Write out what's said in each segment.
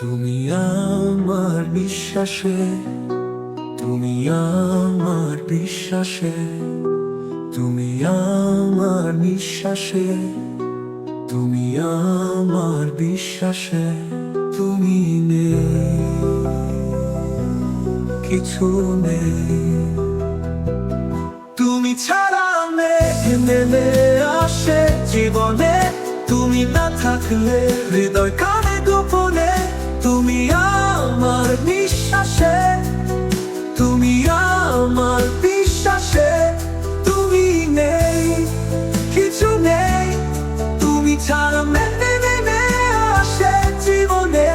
তুমি আমার বিশ্বাসে, তুমি আমার বিশ্বাসে, তুমি আমার নিঃশ্বাসে, তুমি আমার বিশ্বাসে, তুমি নেই, কিছু নেই। তুমি ছাড়া নেমে আসে জীবনে, তুমি না থাকলে হৃদয় কানে গোপনে, তুমি আমার নিঃশ্বাসে, তুমি আমার বিশ্বাসে, তুমি নেই, কিছু নেই। তুমি ছাড়া নেমে আসে জীবনে,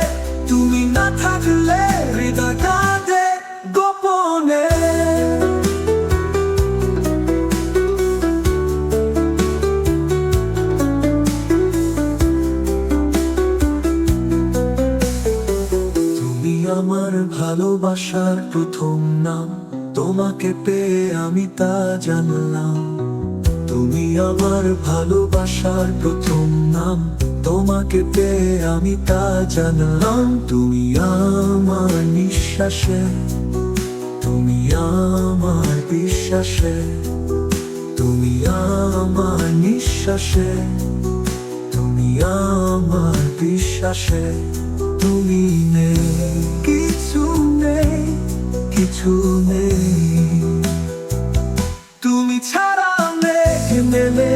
তুমি না থাকলে হৃদয় কাঁদে গোপনে। তুমি আমার ভালোবাসার প্রথম নাম, তোমাকে পেয়ে আমি তা জানলাম। তুমি আমার ভালোবাসার প্রথম নাম, তোমাকে পেয়ে আমি তা জানলাম। তুমি আমার নিঃশ্বাসে, তুমি আমার বিশ্বাসে, তুমি আমার নিঃশ্বাসে, তুমি আমার বিশ্বাসে, তুমি নেই, কিছু নেই, কিছু নেই। তুমি ছাড়া নেমে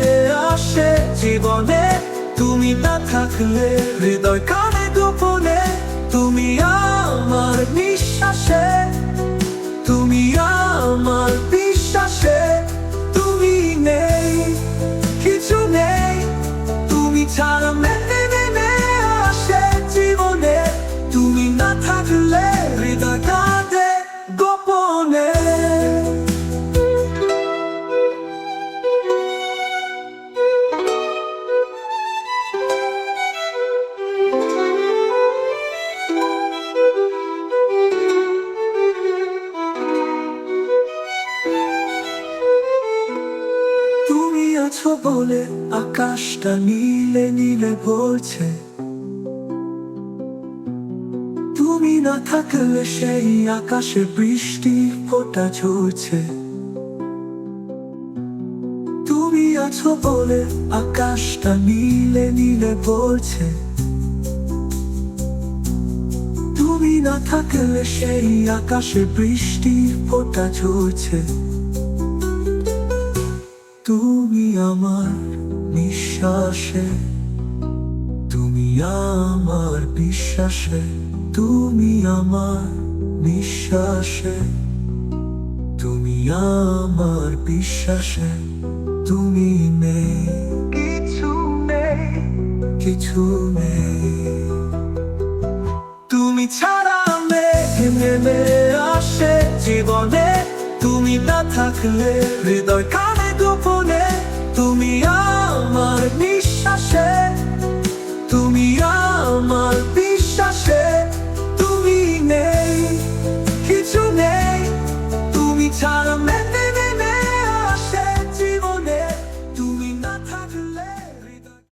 আসে জীবনে, তুমি না থাকলে হৃদয় কানে গোপনে, তুমি আমার নিঃশ্বাসে, তুমি আমার বিশ্বাসে, তুমি নেই, কিছু নেই। তুমি ছাড়া নেমে আসে জীবনে, তুমি না থাকলে হৃদয় কাঁদে গোপনে। তুমি আছো বলে আকাশটা নীলে নীলে ভরছে, তুমি না থাকলে সেই আকাশে বৃষ্টির ফোঁটা ঝরছে। তুমি আছো বলে আকাশটা নীলে নীলে ভরছে, তুমি না থাকলে সেই আকাশে বৃষ্টির ফোঁটা ঝরছে। তুমি আমার নিঃশ্বাসে, তুমি আমার বিশ্বাসে, তুমি আমার নিঃশ্বাসে, তুমি আমার বিশ্বাসে, তুমি নেই, কিছু নেই, কিছু নেই। তুমি ছাড়া নেমে আসে জীবনে, তুমি না থাকলে হৃদয় কানে গোপনে, তুমি আমার